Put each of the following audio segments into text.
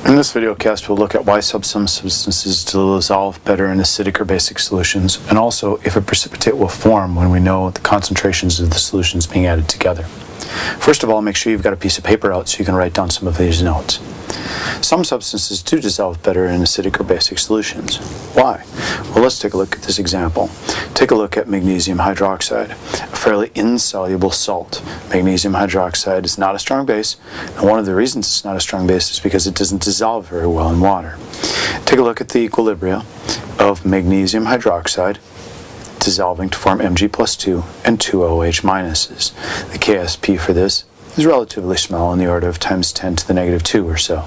In this video cast, we'll look at why some substances dissolve better in acidic or basic solutions, and also if a precipitate will form when we know the concentrations of the solutions being added together. First of all, make sure you've got a piece of paper out so you can write down some of these notes. Some substances do dissolve better in acidic or basic solutions. Why? Well, let's take a look at this example. Take a look at magnesium hydroxide, a fairly insoluble salt. Magnesium hydroxide is not a strong base, and one of the reasons it's not a strong base is because it doesn't dissolve very well in water. Take a look at the equilibria of magnesium hydroxide dissolving to form Mg plus 2 and 2 OH minuses. The KSP for this is relatively small, in the order of times 10 to the negative 2 or so.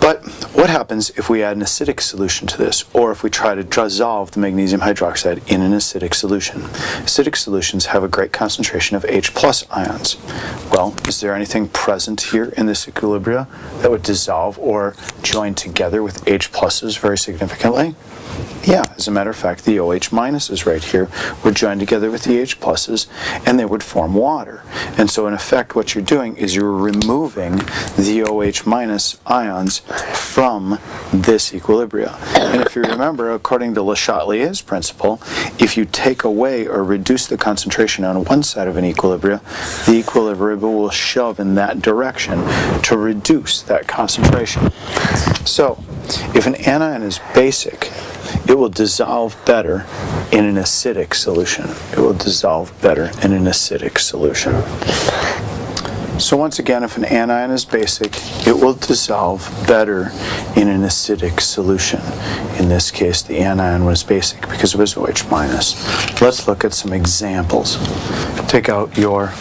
But what happens if we add an acidic solution to this, or if we try to dissolve the magnesium hydroxide in an acidic solution? Acidic solutions have a great concentration of H plus ions. Well, is there anything present here in this equilibria that would dissolve or join together with H pluses very significantly? Yeah, as a matter of fact, the OH minuses right here would join together with the H pluses, and they would form water. And so in effect, what you're doing is you're removing the OH minus ions from this equilibria. And if you remember, according to Le Chatelier's principle, if you take away or reduce the concentration on one side of an equilibria, the equilibria will shove in that direction to reduce that concentration. So, if an anion is basic, it will dissolve better in an acidic solution. It will dissolve better in an acidic solution. So once again, if an anion is basic, it will dissolve better in an acidic solution. In this case, the anion was basic because it was OH minus. Let's look at some examples. Take out your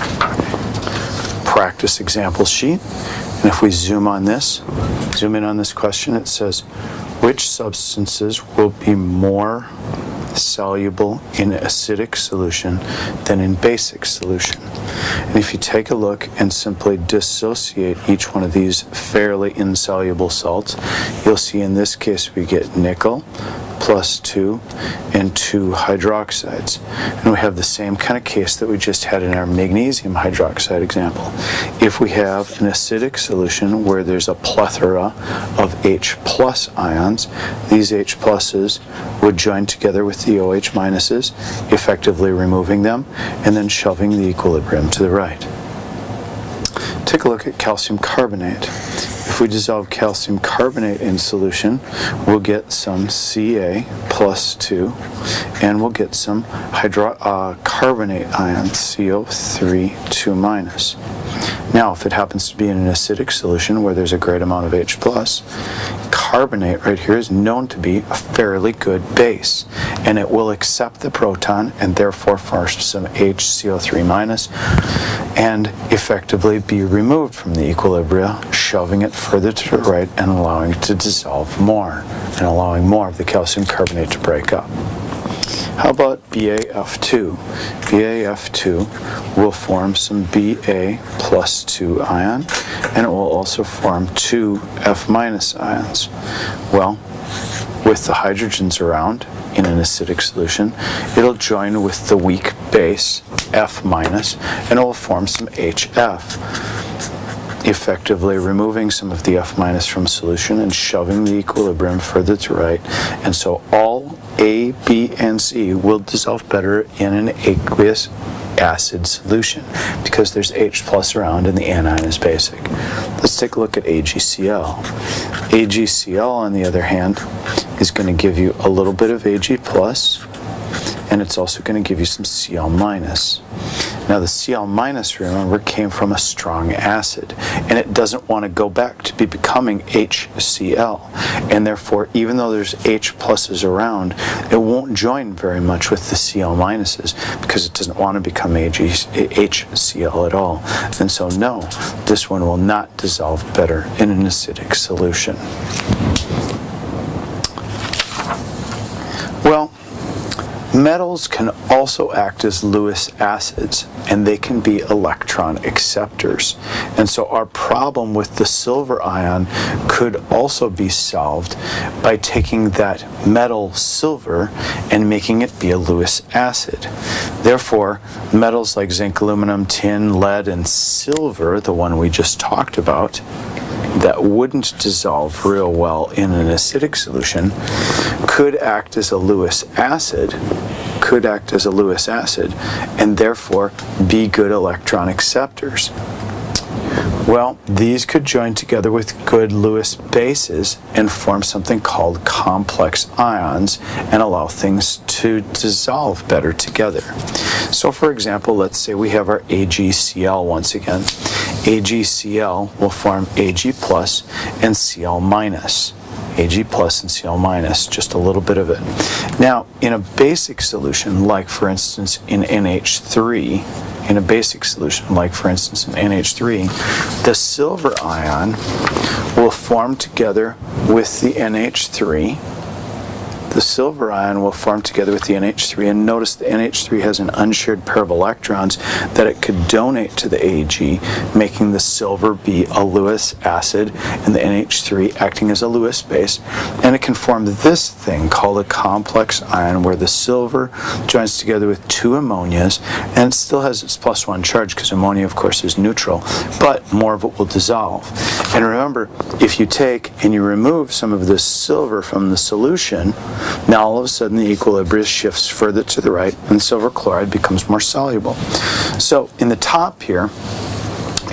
practice example sheet, and if we zoom in on this question, it says, which substances will be more soluble in acidic solution than in basic solution? And if you take a look and simply dissociate each one of these fairly insoluble salts, you'll see in this case we get nickel plus 2 and 2 hydroxides. And we have the same kind of case that we just had in our magnesium hydroxide example. If we have an acidic solution where there's a plethora of H plus ions, these H pluses would join together with the OH minuses, effectively removing them and then shoving the equilibrium to the right. Take a look at calcium carbonate. If we dissolve calcium carbonate in solution, we'll get some Ca plus 2, and we'll get some carbonate ion, CO3 2 minus. Now, if it happens to be in an acidic solution where there's a great amount of H plus, carbonate right here is known to be a fairly good base, and it will accept the proton and therefore form some HCO3 minus and effectively be removed from the equilibria, shoving it further to the right and allowing it to dissolve more and allowing more of the calcium carbonate to break up. How about BaF2? BaF2 will form some Ba plus 2 ion, and it will also form 2 F minus ions. Well, with the hydrogens around in an acidic solution, it'll join with the weak base F minus, and it will form some HF, effectively removing some of the F minus from solution and shoving the equilibrium further to right. And so all A, B, and C will dissolve better in an aqueous acid solution because there's H plus around and the anion is basic. Let's take a look at AgCl. AgCl, on the other hand, is going to give you a little bit of Ag plus, and it's also going to give you some Cl minus. Now the Cl minus, remember, came from a strong acid, and it doesn't want to go back to be becoming HCl, and therefore even though there's H pluses around, it won't join very much with the Cl minuses because it doesn't want to become HCl at all. And so no, this one will not dissolve better in an acidic solution. Well, metals can also act as Lewis acids, and they can be electron acceptors. And so our problem with the silver ion could also be solved by taking that metal silver and making it be a Lewis acid. Therefore, metals like zinc, aluminum, tin, lead, and silver, the one we just talked about, that wouldn't dissolve real well in an acidic solution could act as a Lewis acid, and therefore be good electron acceptors. Well, these could join together with good Lewis bases and form something called complex ions and allow things to dissolve better together. So for example, let's say we have our AgCl once again. AgCl will form Ag plus and Cl minus. Ag plus and Cl minus, just a little bit of it. Now, in a basic solution, like for instance in NH3, the silver ion will form together with the NH3. The silver ion will form together with the NH3, and notice the NH3 has an unshared pair of electrons that it could donate to the Ag, making the silver be a Lewis acid and the NH3 acting as a Lewis base. And it can form this thing called a complex ion where the silver joins together with two ammonias, and it still has its +1 charge because ammonia, of course, is neutral, but more of it will dissolve. And remember, if you take and you remove some of this silver from the solution, now all of a sudden the equilibrium shifts further to the right and silver chloride becomes more soluble. So in the top here,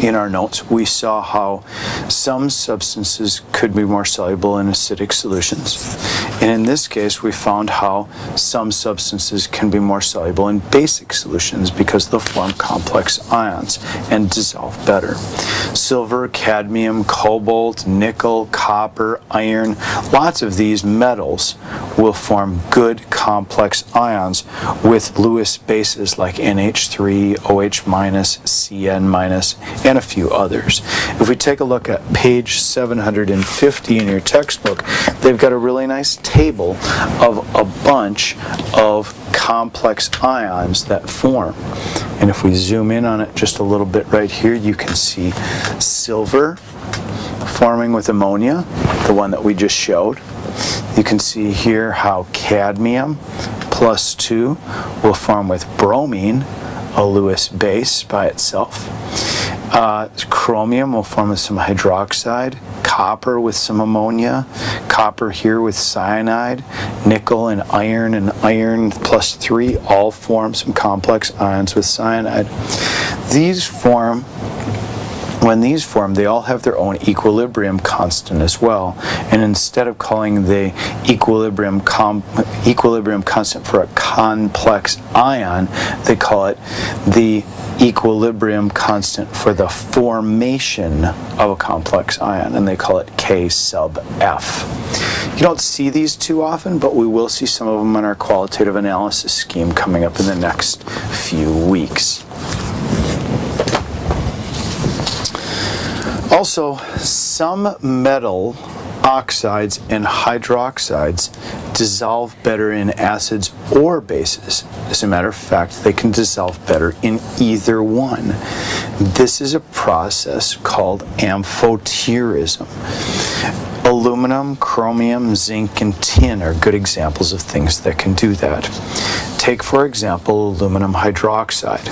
in our notes, we saw how some substances could be more soluble in acidic solutions. And in this case, we found how some substances can be more soluble in basic solutions because they'll form complex ions and dissolve better. Silver, cadmium, cobalt, nickel, copper, iron, lots of these metals will form good complex ions with Lewis bases like NH3, OH-, CN-, and a few others. If we take a look at page 750 in your textbook, they've got a really nice table of a bunch of complex ions that form. And if we zoom in on it just a little bit right here, you can see silver forming with ammonia, the one that we just showed. You can see here how cadmium +2 will form with bromine, a Lewis base by itself. Chromium will form with some hydroxide, copper with some ammonia, copper here with cyanide, nickel and iron +3 all form some complex ions with cyanide. When these form, they all have their own equilibrium constant as well. And instead of calling the equilibrium constant for a complex ion, they call it the equilibrium constant for the formation of a complex ion, and they call it K sub F. You don't see these too often, but we will see some of them in our qualitative analysis scheme coming up in the next few weeks. Also, some metal oxides and hydroxides dissolve better in acids or bases. As a matter of fact, they can dissolve better in either one. This is a process called amphotericin. Aluminum, chromium, zinc, and tin are good examples of things that can do that. Take, for example, aluminum hydroxide.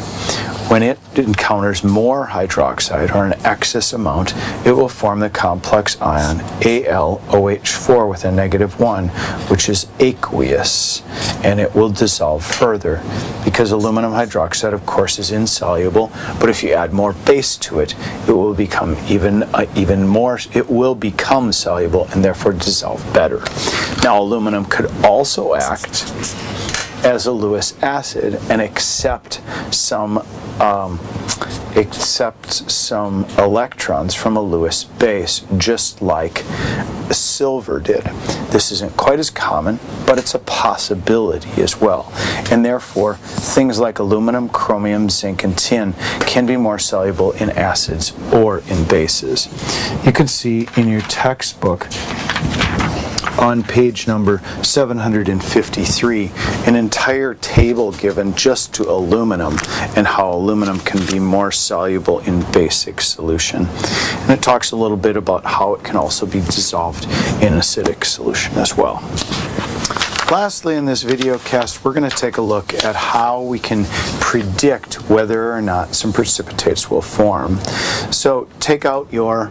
When it encounters more hydroxide, or an excess amount, it will form the complex ion AlOH4 with a -1, which is aqueous, and it will dissolve further. Because aluminum hydroxide, of course, is insoluble, but if you add more base to it, it will become it will become soluble and therefore dissolve better. Now, aluminum could also act as a Lewis acid and accept some electrons from a Lewis base, just like silver did. This isn't quite as common, but it's a possibility as well. And therefore, things like aluminum, chromium, zinc, and tin can be more soluble in acids or in bases. You can see in your textbook on page number 753, an entire table given just to aluminum and how aluminum can be more soluble in basic solution. And it talks a little bit about how it can also be dissolved in acidic solution as well. Lastly, in this video cast, we're going to take a look at how we can predict whether or not some precipitates will form. So take out your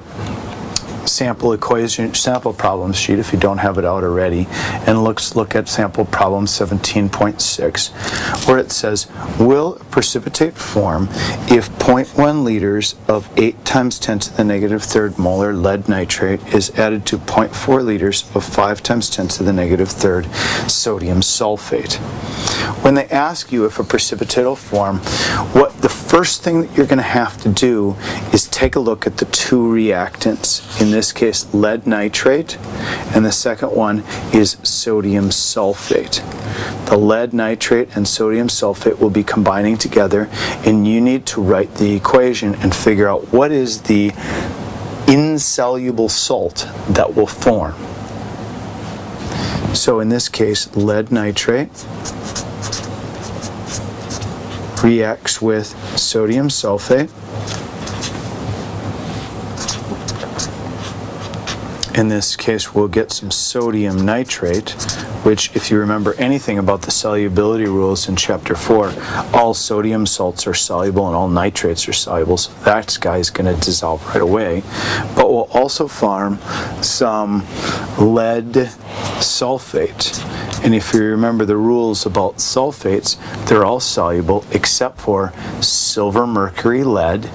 sample equation, sample problem sheet if you don't have it out already, and let's look at sample problem 17.6, where it says, will a precipitate form if 0.1 liters of 8 times 10 to the negative third molar lead nitrate is added to 0.4 liters of 5 times 10 to the negative third sodium sulfate? When they ask you if a precipitate will form, what the first thing that you're going to have to do is take a look at the two reactants. In this case, lead nitrate, and the second one is sodium sulfate. The lead nitrate and sodium sulfate will be combining together, and you need to write the equation and figure out what is the insoluble salt that will form. So in this case, lead nitrate reacts with sodium sulfate. In this case, we'll get some sodium nitrate, which, if you remember anything about the solubility rules in Chapter 4, all sodium salts are soluble and all nitrates are soluble, so that guy is going to dissolve right away. But we'll also form some lead sulfate. And if you remember the rules about sulfates, they're all soluble except for silver, mercury, lead,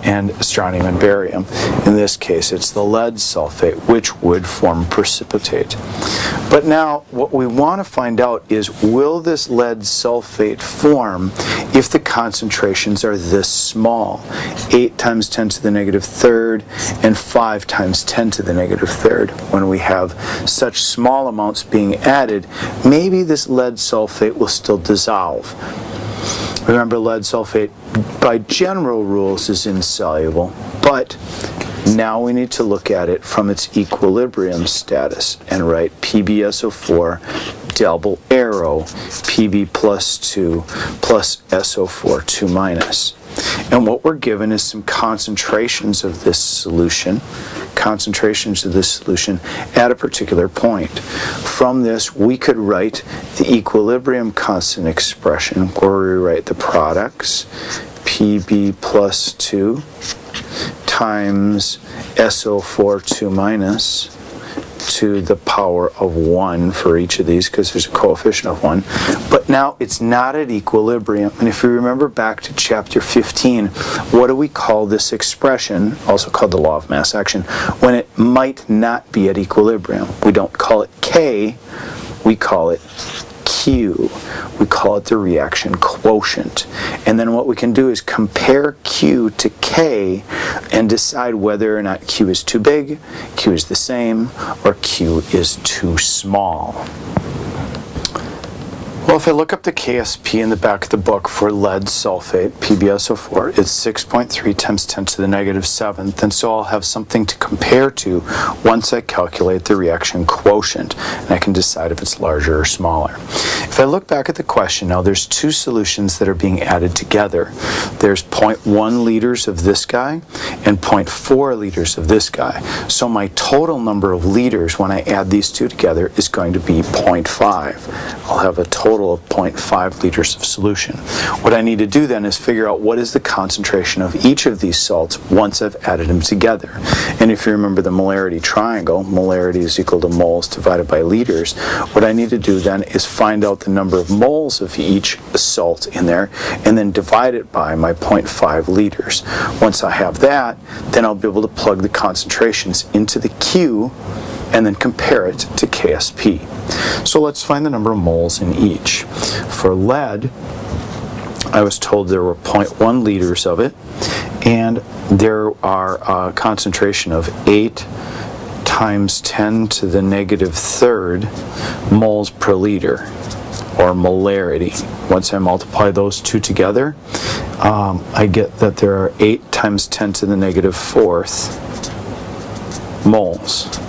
and strontium and barium. In this case, it's the lead sulfate, which would form precipitate. But now, what we want to find out is, will this lead sulfate form if the concentrations are this small? 8 times 10 to the negative third and 5 times 10 to the negative third. When we have such small amounts being added, maybe this lead sulfate will still dissolve. Remember, lead sulfate, by general rules, is insoluble, but now we need to look at it from its equilibrium status and write PbSO4 double arrow Pb plus 2 plus SO4 2 minus. And what we're given is some concentrations of this solution at a particular point. From this, we could write the equilibrium constant expression, where we write the products, Pb plus 2 times SO4 2 minus, to the power of 1 for each of these, because there's a coefficient of 1. But now it's not at equilibrium. And if you remember back to Chapter 15, what do we call this expression, also called the law of mass action, when it might not be at equilibrium? We don't call it K, we call it Q. We call it the reaction quotient. And then what we can do is compare Q to K and decide whether or not Q is too big, Q is the same, or Q is too small. Well, if I look up the KSP in the back of the book for lead sulfate, PbSO4, it's 6.3 times 10 to the negative 7th, and so I'll have something to compare to once I calculate the reaction quotient, and I can decide if it's larger or smaller. If I look back at the question now, there's two solutions that are being added together. There's 0.1 liters of this guy and 0.4 liters of this guy. So my total number of liters when I add these two together is going to be 0.5. I'll have a total of 0.5 liters of solution. What I need to do then is figure out what is the concentration of each of these salts once I've added them together. And if you remember the molarity triangle, molarity is equal to moles divided by liters. What I need to do then is find out the number of moles of each salt in there and then divide it by my 0.5 liters. Once I have that, then I'll be able to plug the concentrations into the Q and then compare it to KSP. So let's find the number of moles in each. For lead, I was told there were 0.1 liters of it, and there are a concentration of 8 times 10 to the negative third moles per liter, or molarity. Once I multiply those two together, I get that there are 8 times 10 to the negative fourth moles.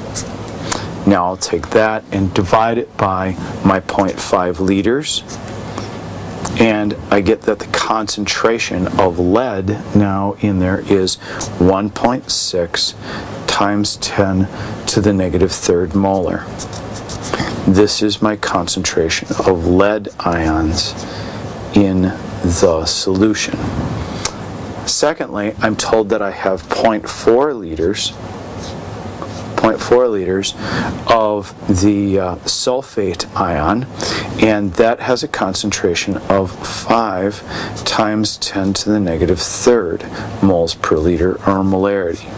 Now I'll take that and divide it by my 0.5 liters, and I get that the concentration of lead now in there is 1.6 times 10 to the negative third molar. This is my concentration of lead ions in the solution. Secondly, I'm told that I have 0.4 liters of the sulfate ion, and that has a concentration of 5 times 10 to the negative third moles per liter, or molarity.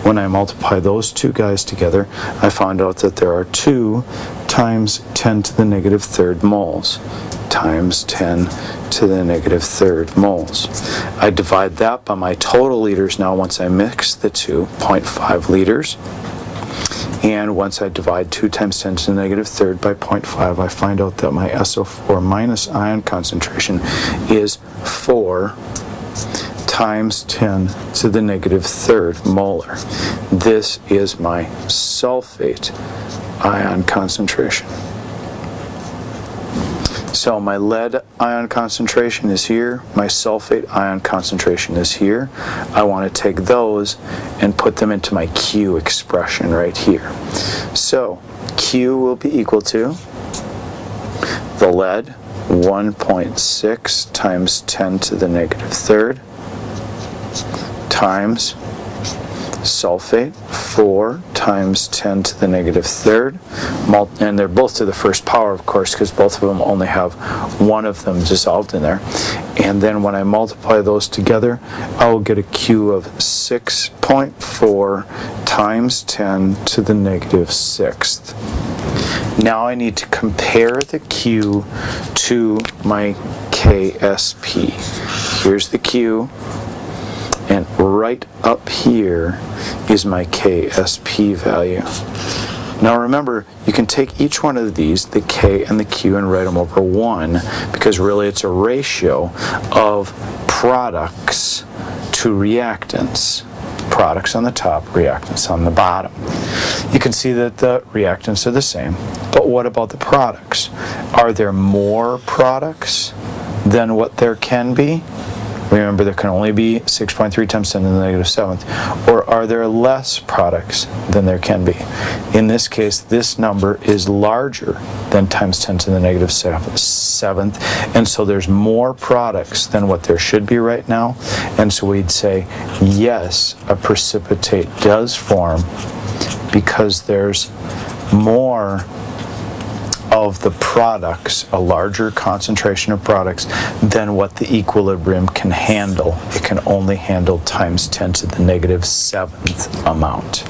When I multiply those two guys together, I found out that there are 2 times 10 to the negative third moles times 10 to the negative third moles. I divide that by my total liters now once I mix the two, 0.5 liters. And once I divide 2 times 10 to the negative third by 0.5, I find out that my SO4 minus ion concentration is 4 times 10 to the negative third molar. This is my sulfate ion concentration. So my lead ion concentration is here, my sulfate ion concentration is here. I want to take those and put them into my Q expression right here. So Q will be equal to the lead, 1.6 times 10 to the negative third, times sulfate, 4 times 10 to the negative third, and they're both to the first power, of course, because both of them only have one of them dissolved in there. And then when I multiply those together, I will get a Q of 6.4 times 10 to the negative sixth. Now I need to compare the Q to my KSP. Here's the Q, and right up here is my KSP value. Now remember, you can take each one of these, the K and the Q, and write them over 1, because really it's a ratio of products to reactants. Products on the top, reactants on the bottom. You can see that the reactants are the same, but what about the products? Are there more products than what there can be? Remember, there can only be 6.3 times 10 to the negative seventh. Or are there less products than there can be? In this case, this number is larger than times 10 to the negative seventh, and so there's more products than what there should be right now. And so we'd say, yes, a precipitate does form because there's more of the products, a larger concentration of products than what the equilibrium can handle. It can only handle times 10 to the negative seventh amount.